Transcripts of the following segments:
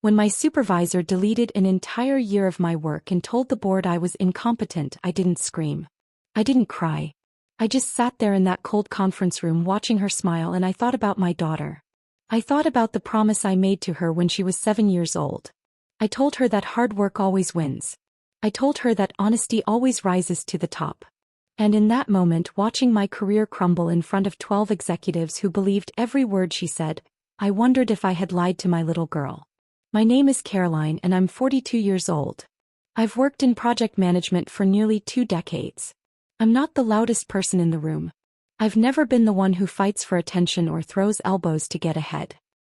When my supervisor deleted an entire year of my work and told the board I was incompetent, I didn't scream. I didn't cry. I just sat there in that cold conference room watching her smile, and I thought about my daughter. I thought about the promise I made to her when she was 7 years old. I told her that hard work always wins. I told her that honesty always rises to the top. And in that moment, watching my career crumble in front of 12 executives who believed every word she said, I wondered if I had lied to my little girl. My name is Caroline and I'm 42 years old. I've worked in project management for nearly 2 decades. I'm not the loudest person in the room. I've never been the one who fights for attention or throws elbows to get ahead.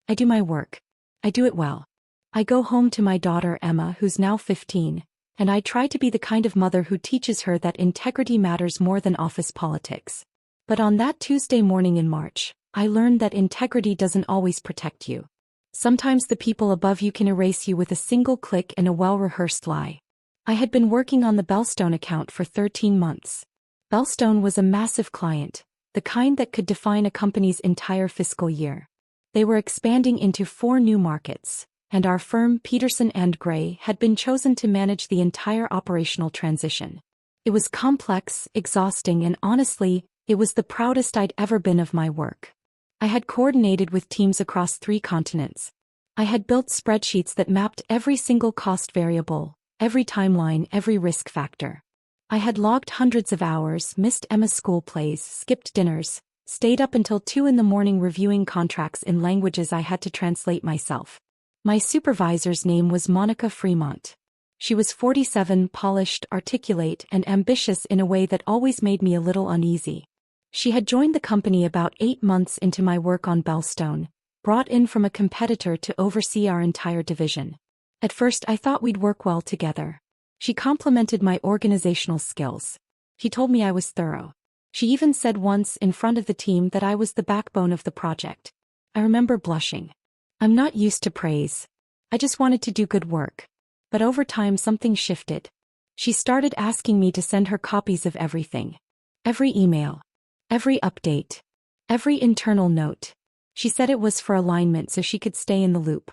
I do my work. I do it well. I go home to my daughter Emma, who's now 15, and I try to be the kind of mother who teaches her that integrity matters more than office politics. But on that Tuesday morning in March, I learned that integrity doesn't always protect you. Sometimes the people above you can erase you with a single click and a well-rehearsed lie. I had been working on the Bellstone account for 13 months. Bellstone was a massive client, the kind that could define a company's entire fiscal year. They were expanding into 4 new markets, and our firm, Peterson and Gray, had been chosen to manage the entire operational transition. It was complex, exhausting, and honestly, it was the proudest I'd ever been of my work. I had coordinated with teams across 3 continents. I had built spreadsheets that mapped every single cost variable, every timeline, every risk factor. I had logged hundreds of hours, missed Emma's school plays, skipped dinners, stayed up until 2 in the morning reviewing contracts in languages I had to translate myself. My supervisor's name was Monica Fremont. She was 47, polished, articulate, and ambitious in a way that always made me a little uneasy. She had joined the company about 8 months into my work on Bellstone, brought in from a competitor to oversee our entire division. At first I thought we'd work well together. She complimented my organizational skills. She told me I was thorough. She even said once in front of the team that I was the backbone of the project. I remember blushing. I'm not used to praise. I just wanted to do good work. But over time something shifted. She started asking me to send her copies of everything. Every email. Every update. Every internal note. She said it was for alignment so she could stay in the loop.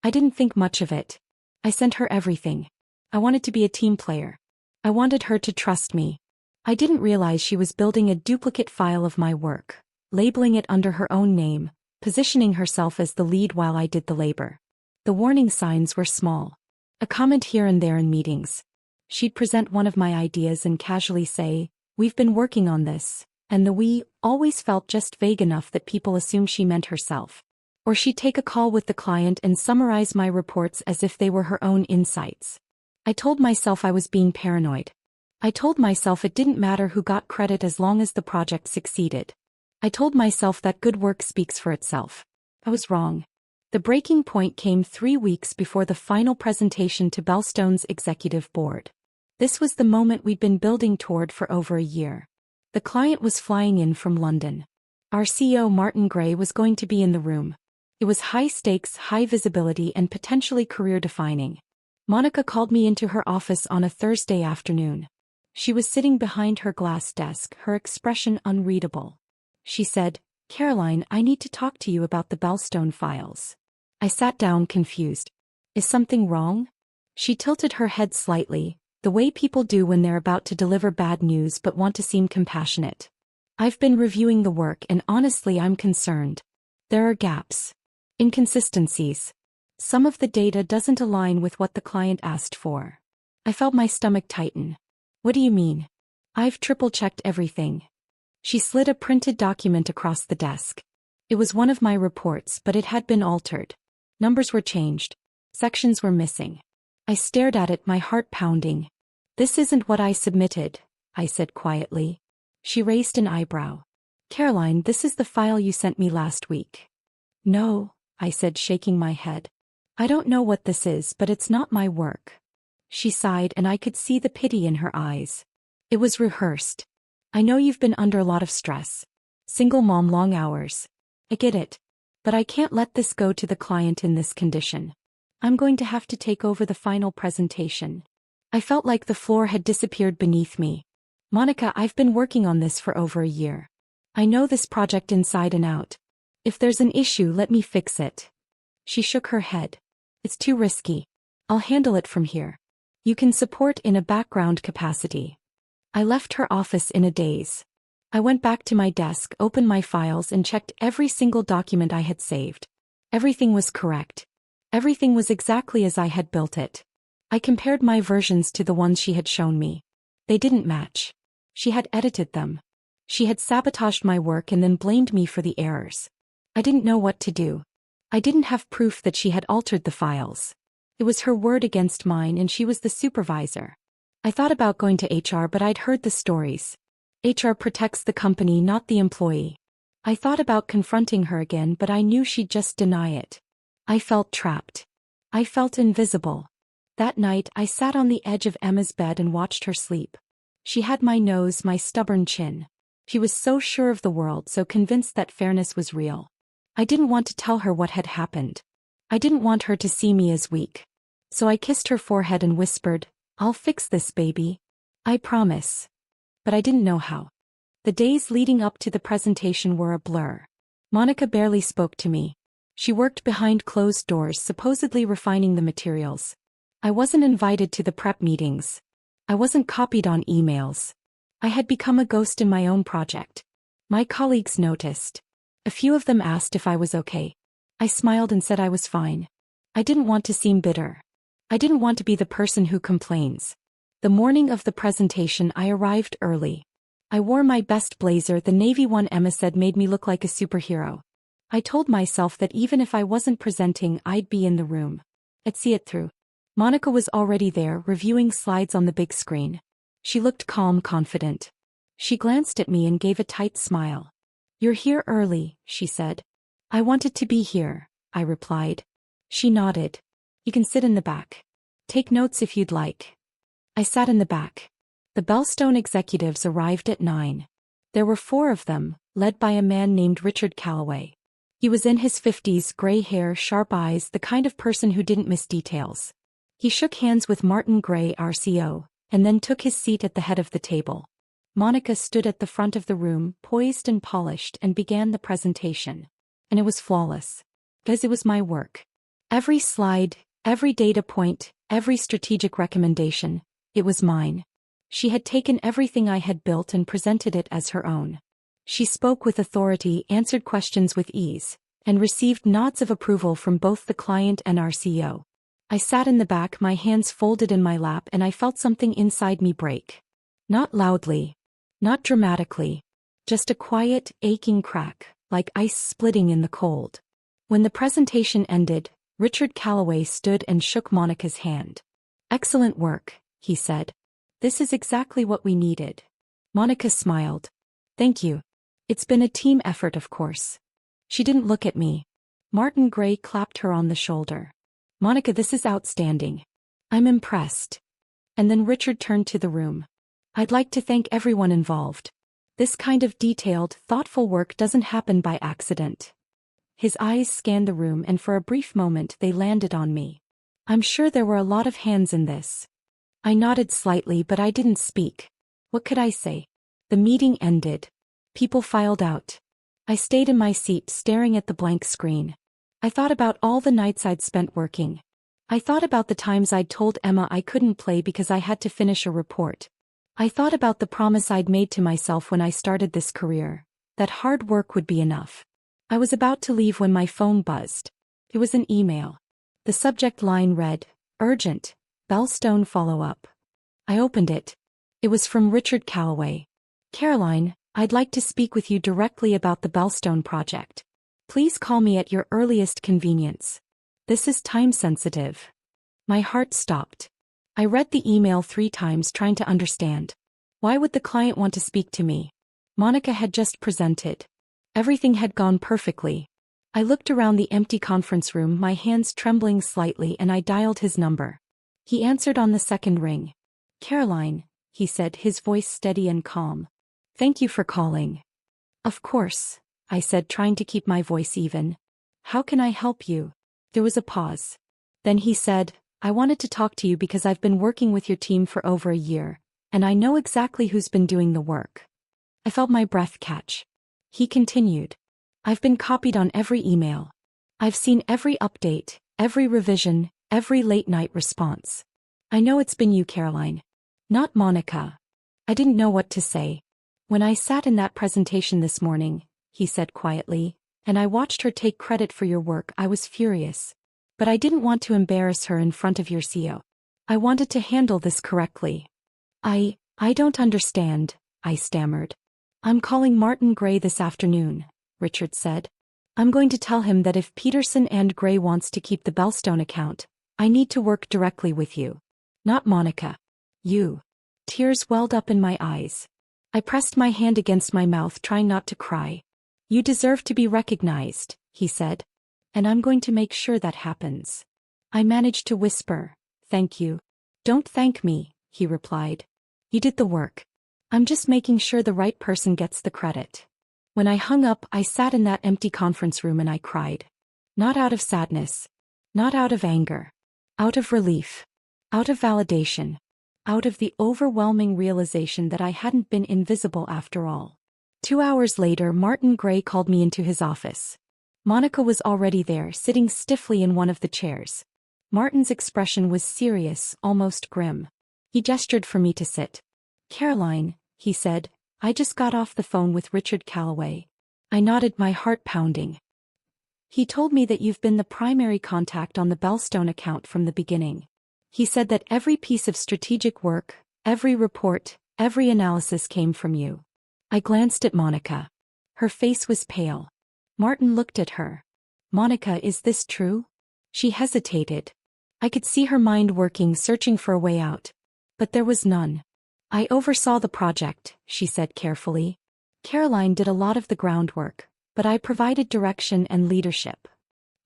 I didn't think much of it. I sent her everything. I wanted to be a team player. I wanted her to trust me. I didn't realize she was building a duplicate file of my work, labeling it under her own name, positioning herself as the lead while I did the labor. The warning signs were small. A comment here and there in meetings. She'd present one of my ideas and casually say, "We've been working on this," and the "we" always felt just vague enough that people assumed she meant herself. Or she'd take a call with the client and summarize my reports as if they were her own insights. I told myself I was being paranoid. I told myself it didn't matter who got credit as long as the project succeeded. I told myself that good work speaks for itself. I was wrong. The breaking point came 3 weeks before the final presentation to Bellstone's executive board. This was the moment we'd been building toward for over a year. The client was flying in from London. Our CEO Martin Gray was going to be in the room. It was high stakes, high visibility, and potentially career-defining. Monica called me into her office on a Thursday afternoon. She was sitting behind her glass desk, her expression unreadable. She said, "Caroline, I need to talk to you about the Bellstone files." I sat down confused. "Is something wrong?" She tilted her head slightly, the way people do when they're about to deliver bad news but want to seem compassionate. "I've been reviewing the work and honestly I'm concerned. There are gaps. Inconsistencies. Some of the data doesn't align with what the client asked for." I felt my stomach tighten. "What do you mean?" "I've triple-checked everything." She slid a printed document across the desk. It was one of my reports, but it had been altered. Numbers were changed. Sections were missing. I stared at it, my heart pounding. "This isn't what I submitted," I said quietly. She raised an eyebrow. "Caroline, this is the file you sent me last week." "No," I said, shaking my head. "I don't know what this is, but it's not my work." She sighed and I could see the pity in her eyes. "It was rehearsed. I know you've been under a lot of stress. Single mom, long hours. I get it. But I can't let this go to the client in this condition. I'm going to have to take over the final presentation." I felt like the floor had disappeared beneath me. "Monica, I've been working on this for over a year. I know this project inside and out. If there's an issue, let me fix it." She shook her head. It's too risky. I'll handle it from here. You can support in a background capacity. I left her office in a daze. I went back to my desk, opened my files and checked every single document I had saved. Everything was correct. Everything was exactly as I had built it. I compared my versions to the ones she had shown me. They didn't match. She had edited them. She had sabotaged my work and then blamed me for the errors. I didn't know what to do. I didn't have proof that she had altered the files. It was her word against mine and she was the supervisor. I thought about going to HR, but I'd heard the stories. HR protects the company, not the employee. I thought about confronting her again, but I knew she'd just deny it. I felt trapped. I felt invisible. That night, I sat on the edge of Emma's bed and watched her sleep. She had my nose, my stubborn chin. She was so sure of the world, so convinced that fairness was real. I didn't want to tell her what had happened. I didn't want her to see me as weak. So I kissed her forehead and whispered, "I'll fix this, baby. I promise." But I didn't know how. The days leading up to the presentation were a blur. Monica barely spoke to me. She worked behind closed doors, supposedly refining the materials. I wasn't invited to the prep meetings. I wasn't copied on emails. I had become a ghost in my own project. My colleagues noticed. A few of them asked if I was okay. I smiled and said I was fine. I didn't want to seem bitter. I didn't want to be the person who complains. The morning of the presentation, I arrived early. I wore my best blazer, the navy one Emma said made me look like a superhero. I told myself that even if I wasn't presenting, I'd be in the room. I'd see it through. Monica was already there, reviewing slides on the big screen. She looked calm, confident. She glanced at me and gave a tight smile. "You're here early," she said. "I wanted to be here," I replied. She nodded. "You can sit in the back. Take notes if you'd like." I sat in the back. The Bellstone executives arrived at 9. There were 4 of them, led by a man named Richard Calloway. He was in his 50s, gray hair, sharp eyes, the kind of person who didn't miss details. He shook hands with Martin Gray, RCO, and then took his seat at the head of the table. Monica stood at the front of the room, poised and polished, and began the presentation. And it was flawless. Because it was my work. Every slide, every data point, every strategic recommendation, it was mine. She had taken everything I had built and presented it as her own. She spoke with authority, answered questions with ease, and received nods of approval from both the client and RCO. I sat in the back, my hands folded in my lap, and I felt something inside me break. Not loudly. Not dramatically. Just a quiet, aching crack, like ice splitting in the cold. When the presentation ended, Richard Calloway stood and shook Monica's hand. "Excellent work," he said. "This is exactly what we needed." Monica smiled. "Thank you. It's been a team effort, of course." She didn't look at me. Martin Gray clapped her on the shoulder. "Monica, this is outstanding. I'm impressed." And then Richard turned to the room. "I'd like to thank everyone involved. This kind of detailed, thoughtful work doesn't happen by accident." His eyes scanned the room, and for a brief moment they landed on me. "I'm sure there were a lot of hands in this." I nodded slightly, but I didn't speak. What could I say? The meeting ended. People filed out. I stayed in my seat, staring at the blank screen. I thought about all the nights I'd spent working. I thought about the times I'd told Emma I couldn't play because I had to finish a report. I thought about the promise I'd made to myself when I started this career, that hard work would be enough. I was about to leave when my phone buzzed. It was an email. The subject line read, "Urgent, Bellstone follow-up." I opened it. It was from Richard Calloway. "Caroline, I'd like to speak with you directly about the Bellstone project. Please call me at your earliest convenience. This is time-sensitive." My heart stopped. I read the email 3 times, trying to understand. Why would the client want to speak to me? Monica had just presented. Everything had gone perfectly. I looked around the empty conference room, my hands trembling slightly, and I dialed his number. He answered on the second ring. "Caroline," he said, his voice steady and calm. "Thank you for calling." "Of course," I said, trying to keep my voice even. "How can I help you?" There was a pause. Then he said, "I wanted to talk to you because I've been working with your team for over a year, and I know exactly who's been doing the work." I felt my breath catch. He continued, "I've been copied on every email. I've seen every update, every revision, Every late-night response. I know it's been you, Caroline. Not Monica. I didn't know what to say. When I sat in that presentation this morning, he said quietly, and I watched her take credit for your work, I was furious. But I didn't want to embarrass her in front of your CEO. I wanted to handle this correctly. I don't understand, I stammered. I'm calling Martin Gray this afternoon, Richard said. I'm going to tell him that if Peterson and Gray wants to keep the Bellstone account, I need to work directly with you. Not Monica. You. Tears welled up in my eyes. I pressed my hand against my mouth, trying not to cry. You deserve to be recognized, he said. And I'm going to make sure that happens. I managed to whisper, thank you. Don't thank me, he replied. You did the work. I'm just making sure the right person gets the credit. When I hung up, I sat in that empty conference room and I cried. Not out of sadness. Not out of anger. Out of relief. Out of validation. Out of the overwhelming realization that I hadn't been invisible after all. 2 hours later, Martin Gray called me into his office. Monica was already there, sitting stiffly in one of the chairs. Martin's expression was serious, almost grim. He gestured for me to sit. Caroline, he said, I just got off the phone with Richard Calloway. I nodded, my heart pounding. He told me that you've been the primary contact on the Bellstone account from the beginning. He said that every piece of strategic work, every report, every analysis came from you. I glanced at Monica. Her face was pale. Martin looked at her. Monica, is this true? She hesitated. I could see her mind working, searching for a way out. But there was none. I oversaw the project, she said carefully. Caroline did a lot of the groundwork, but I provided direction and leadership.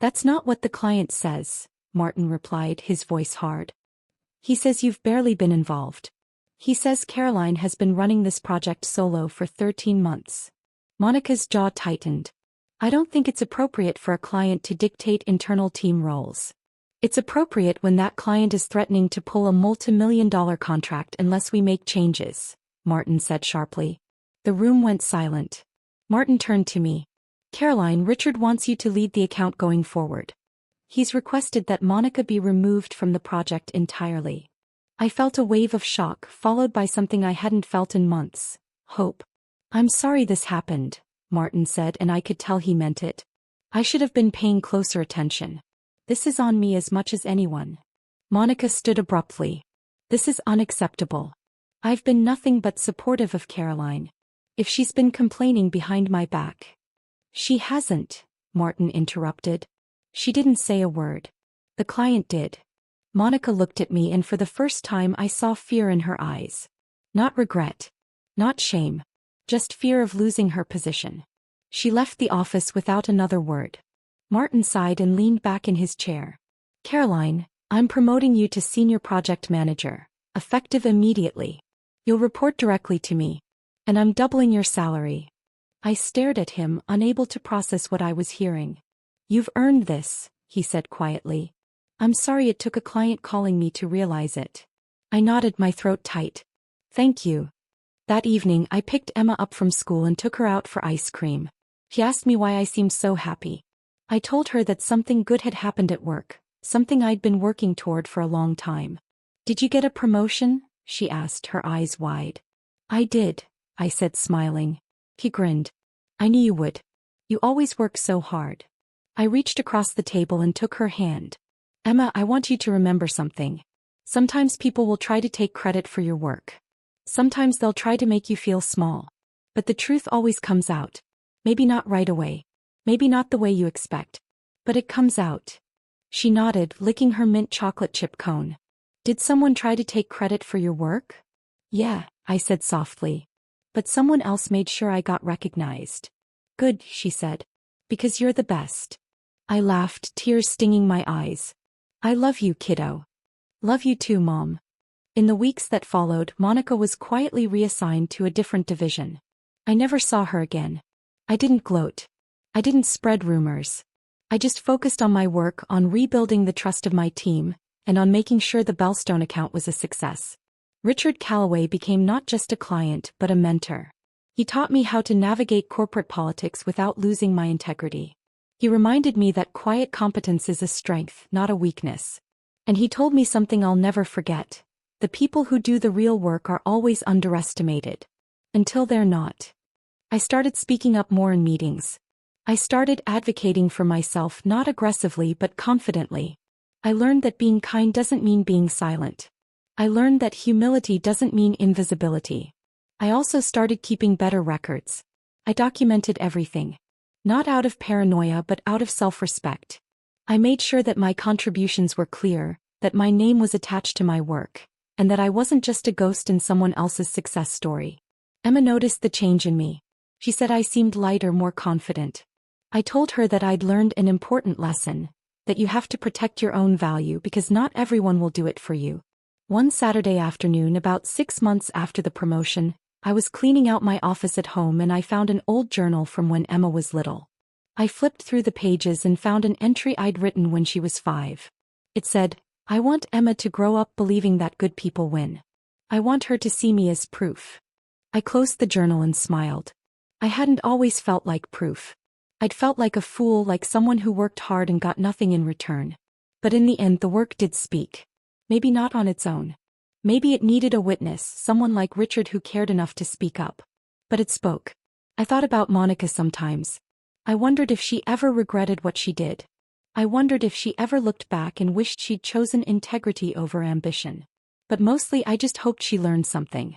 That's not what the client says, Martin replied, his voice hard. He says you've barely been involved. He says Caroline has been running this project solo for 13 months. Monica's jaw tightened. I don't think it's appropriate for a client to dictate internal team roles. It's appropriate when that client is threatening to pull a multi-million-dollar contract unless we make changes, Martin said sharply. The room went silent. Martin turned to me. Caroline, Richard wants you to lead the account going forward. He's requested that Monica be removed from the project entirely. I felt a wave of shock, followed by something I hadn't felt in months. Hope. I'm sorry this happened, Martin said, and I could tell he meant it. I should have been paying closer attention. This is on me as much as anyone. Monica stood abruptly. This is unacceptable. I've been nothing but supportive of Caroline. If she's been complaining behind my back. She hasn't, Martin interrupted. She didn't say a word. The client did. Monica looked at me, and for the first time I saw fear in her eyes. Not regret. Not shame. Just fear of losing her position. She left the office without another word. Martin sighed and leaned back in his chair. Caroline, I'm promoting you to senior project manager, effective immediately. You'll report directly to me. And I'm doubling your salary. I stared at him, unable to process what I was hearing. You've earned this, he said quietly. I'm sorry it took a client calling me to realize it. I nodded, my throat tight. Thank you. That evening I picked Emma up from school and took her out for ice cream. She asked me why I seemed so happy. I told her that something good had happened at work, something I'd been working toward for a long time. Did you get a promotion? She asked, her eyes wide. I did, I said, smiling. He grinned. I knew you would. You always work so hard. I reached across the table and took her hand. Emma, I want you to remember something. Sometimes people will try to take credit for your work. Sometimes they'll try to make you feel small. But the truth always comes out. Maybe not right away. Maybe not the way you expect. But it comes out. She nodded, licking her mint chocolate chip cone. Did someone try to take credit for your work? Yeah, I said softly. But someone else made sure I got recognized. Good, she said. Because you're the best. I laughed, tears stinging my eyes. I love you, kiddo. Love you too, Mom. In the weeks that followed, Monica was quietly reassigned to a different division. I never saw her again. I didn't gloat. I didn't spread rumors. I just focused on my work, on rebuilding the trust of my team, and on making sure the Bellstone account was a success. Richard Calloway became not just a client but a mentor. He taught me how to navigate corporate politics without losing my integrity. He reminded me that quiet competence is a strength, not a weakness. And he told me something I'll never forget. The people who do the real work are always underestimated. Until they're not. I started speaking up more in meetings. I started advocating for myself not aggressively but confidently. I learned that being kind doesn't mean being silent. I learned that humility doesn't mean invisibility. I also started keeping better records. I documented everything. Not out of paranoia but out of self-respect. I made sure that my contributions were clear, that my name was attached to my work, and that I wasn't just a ghost in someone else's success story. Emma noticed the change in me. She said I seemed lighter, more confident. I told her that I'd learned an important lesson, that you have to protect your own value because not everyone will do it for you. One Saturday afternoon, about 6 months after the promotion, I was cleaning out my office at home and I found an old journal from when Emma was little. I flipped through the pages and found an entry I'd written when she was 5. It said, "I want Emma to grow up believing that good people win. I want her to see me as proof." I closed the journal and smiled. I hadn't always felt like proof. I'd felt like a fool, like someone who worked hard and got nothing in return. But in the end the work did speak. Maybe not on its own. Maybe it needed a witness, someone like Richard who cared enough to speak up. But it spoke. I thought about Monica sometimes. I wondered if she ever regretted what she did. I wondered if she ever looked back and wished she'd chosen integrity over ambition. But mostly I just hoped she learned something.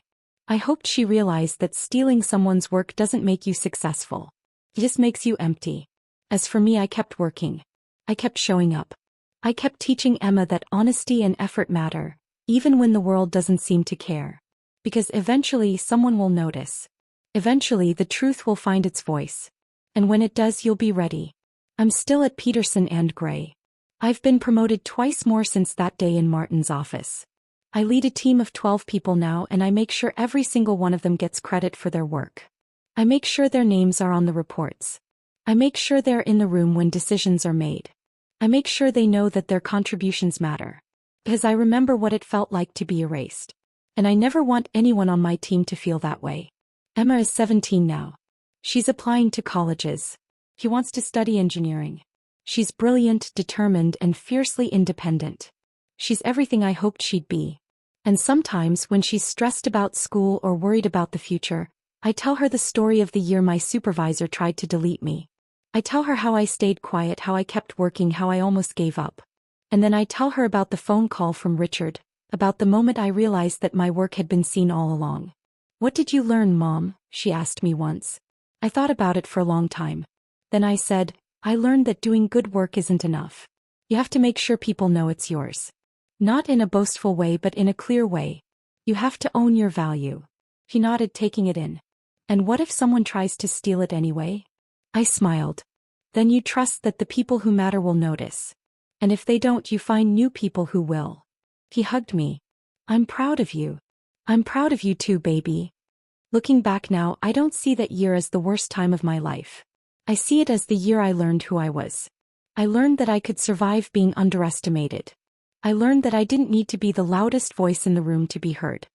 I hoped she realized that stealing someone's work doesn't make you successful. It just makes you empty. As for me, I kept working. I kept showing up. I kept teaching Emma that honesty and effort matter, even when the world doesn't seem to care. Because eventually someone will notice. Eventually the truth will find its voice. And when it does, you'll be ready. I'm still at Peterson and Gray. I've been promoted twice more since that day in Martin's office. I lead a team of 12 people now and I make sure every single one of them gets credit for their work. I make sure their names are on the reports. I make sure they're in the room when decisions are made. I make sure they know that their contributions matter. Because I remember what it felt like to be erased. And I never want anyone on my team to feel that way. Emma is 17 now. She's applying to colleges. She wants to study engineering. She's brilliant, determined, and fiercely independent. She's everything I hoped she'd be. And sometimes when she's stressed about school or worried about the future, I tell her the story of the year my supervisor tried to delete me. I tell her how I stayed quiet, how I kept working, how I almost gave up. And then I tell her about the phone call from Richard, about the moment I realized that my work had been seen all along. "What did you learn, Mom?" she asked me once. I thought about it for a long time. Then I said, "I learned that doing good work isn't enough. You have to make sure people know it's yours. Not in a boastful way but in a clear way. You have to own your value." She nodded, taking it in. "And what if someone tries to steal it anyway?" I smiled. "Then you trust that the people who matter will notice. And if they don't, you find new people who will." He hugged me. "I'm proud of you. I'm proud of you too, baby." Looking back now, I don't see that year as the worst time of my life. I see it as the year I learned who I was. I learned that I could survive being underestimated. I learned that I didn't need to be the loudest voice in the room to be heard.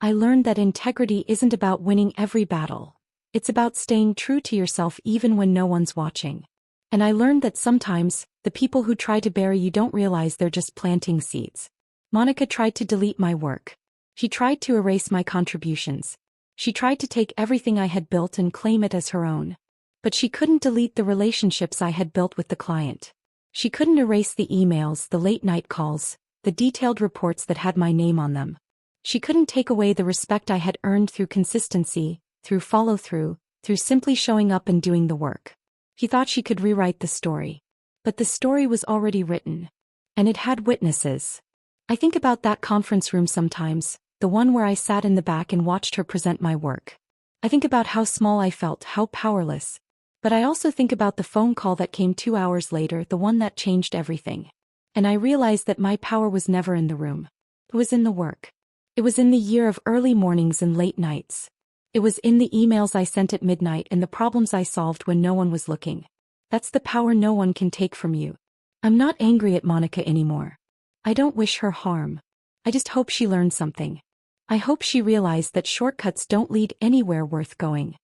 I learned that integrity isn't about winning every battle. It's about staying true to yourself even when no one's watching. And I learned that sometimes, the people who try to bury you don't realize they're just planting seeds. Monica tried to delete my work. She tried to erase my contributions. She tried to take everything I had built and claim it as her own. But she couldn't delete the relationships I had built with the client. She couldn't erase the emails, the late-night calls, the detailed reports that had my name on them. She couldn't take away the respect I had earned through consistency, through follow-through, through simply showing up and doing the work. She thought she could rewrite the story. But the story was already written. And it had witnesses. I think about that conference room sometimes, the one where I sat in the back and watched her present my work. I think about how small I felt, how powerless. But I also think about the phone call that came 2 hours later, the one that changed everything. And I realized that my power was never in the room. It was in the work. It was in the year of early mornings and late nights. It was in the emails I sent at midnight and the problems I solved when no one was looking. That's the power no one can take from you. I'm not angry at Monica anymore. I don't wish her harm. I just hope she learned something. I hope she realized that shortcuts don't lead anywhere worth going.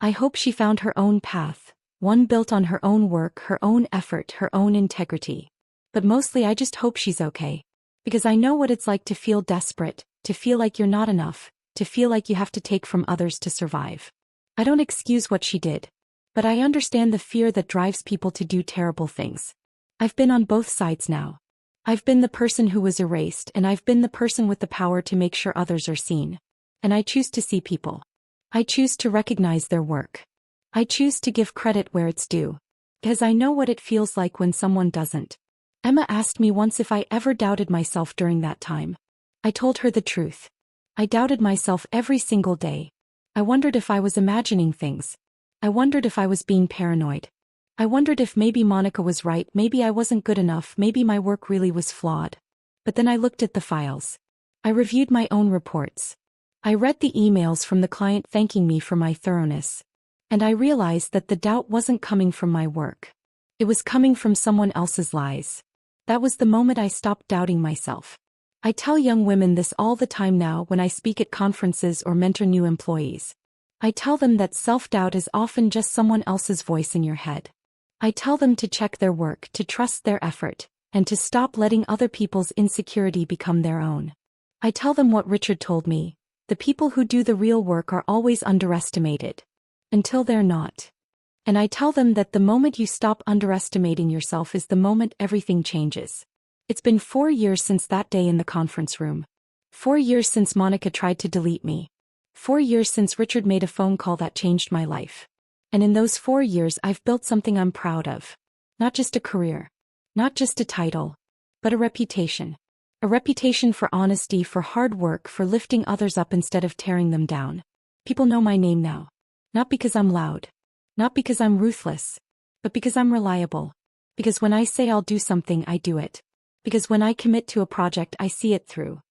I hope she found her own path, one built on her own work, her own effort, her own integrity. But mostly I just hope she's okay. Because I know what it's like to feel desperate, to feel like you're not enough, to feel like you have to take from others to survive. I don't excuse what she did. But I understand the fear that drives people to do terrible things. I've been on both sides now. I've been the person who was erased, and I've been the person with the power to make sure others are seen. And I choose to see people. I choose to recognize their work. I choose to give credit where it's due. Because I know what it feels like when someone doesn't. Emma asked me once if I ever doubted myself during that time. I told her the truth. I doubted myself every single day. I wondered if I was imagining things. I wondered if I was being paranoid. I wondered if maybe Monica was right, maybe I wasn't good enough, maybe my work really was flawed. But then I looked at the files. I reviewed my own reports. I read the emails from the client thanking me for my thoroughness. And I realized that the doubt wasn't coming from my work. It was coming from someone else's lies. That was the moment I stopped doubting myself. I tell young women this all the time now when I speak at conferences or mentor new employees. I tell them that self-doubt is often just someone else's voice in your head. I tell them to check their work, to trust their effort, and to stop letting other people's insecurity become their own. I tell them what Richard told me: the people who do the real work are always underestimated. Until they're not. And I tell them that the moment you stop underestimating yourself is the moment everything changes. It's been 4 years since that day in the conference room. 4 years since Monica tried to delete me. 4 years since Richard made a phone call that changed my life. And in those 4 years I've built something I'm proud of. Not just a career. Not just a title. But a reputation. A reputation for honesty, for hard work, for lifting others up instead of tearing them down. People know my name now. Not because I'm loud. Not because I'm ruthless. But because I'm reliable. Because when I say I'll do something, I do it. Because when I commit to a project, I see it through.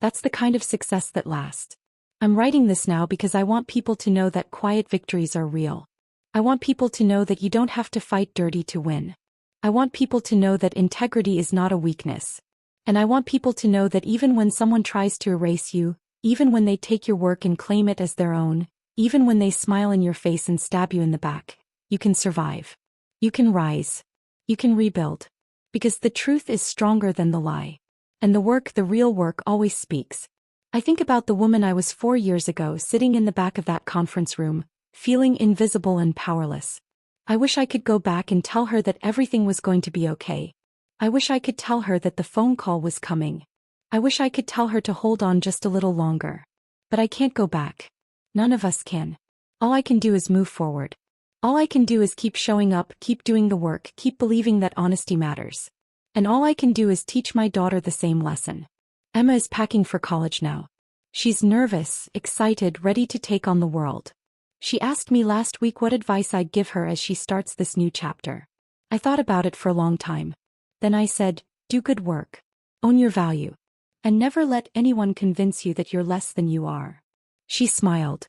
That's the kind of success that lasts. I'm writing this now because I want people to know that quiet victories are real. I want people to know that you don't have to fight dirty to win. I want people to know that integrity is not a weakness. And I want people to know that even when someone tries to erase you, even when they take your work and claim it as their own, even when they smile in your face and stab you in the back, you can survive. You can rise. You can rebuild. Because the truth is stronger than the lie. And the work, the real work, always speaks. I think about the woman I was 4 years ago sitting in the back of that conference room, feeling invisible and powerless. I wish I could go back and tell her that everything was going to be okay. I wish I could tell her that the phone call was coming. I wish I could tell her to hold on just a little longer. But I can't go back. None of us can. All I can do is move forward. All I can do is keep showing up, keep doing the work, keep believing that honesty matters. And all I can do is teach my daughter the same lesson. Emma is packing for college now. She's nervous, excited, ready to take on the world. She asked me last week what advice I'd give her as she starts this new chapter. I thought about it for a long time. Then I said, do good work. Own your value. And never let anyone convince you that you're less than you are. She smiled.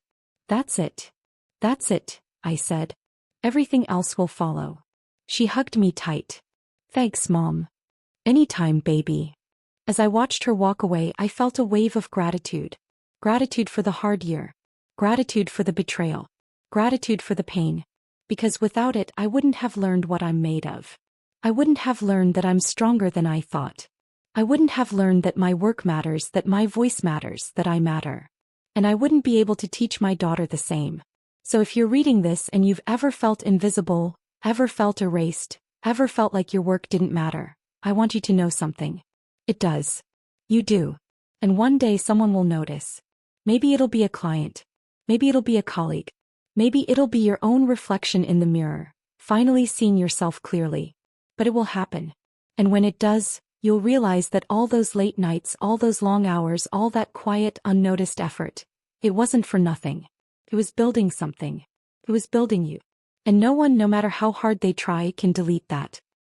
That's it. That's it, I said. Everything else will follow. She hugged me tight. Thanks, Mom. Anytime, baby. As I watched her walk away, I felt a wave of gratitude. Gratitude for the hard year. Gratitude for the betrayal. Gratitude for the pain. Because without it, I wouldn't have learned what I'm made of. I wouldn't have learned that I'm stronger than I thought. I wouldn't have learned that my work matters, that my voice matters, that I matter. And I wouldn't be able to teach my daughter the same. So if you're reading this and you've ever felt invisible, ever felt erased, ever felt like your work didn't matter, I want you to know something. It does. You do. And one day someone will notice. Maybe it'll be a client. Maybe it'll be a colleague. Maybe it'll be your own reflection in the mirror, finally seeing yourself clearly. But it will happen. And when it does, you'll realize that all those late nights, all those long hours, all that quiet, unnoticed effort, it wasn't for nothing. It was building something. It was building you. And no one, no matter how hard they try, can delete that.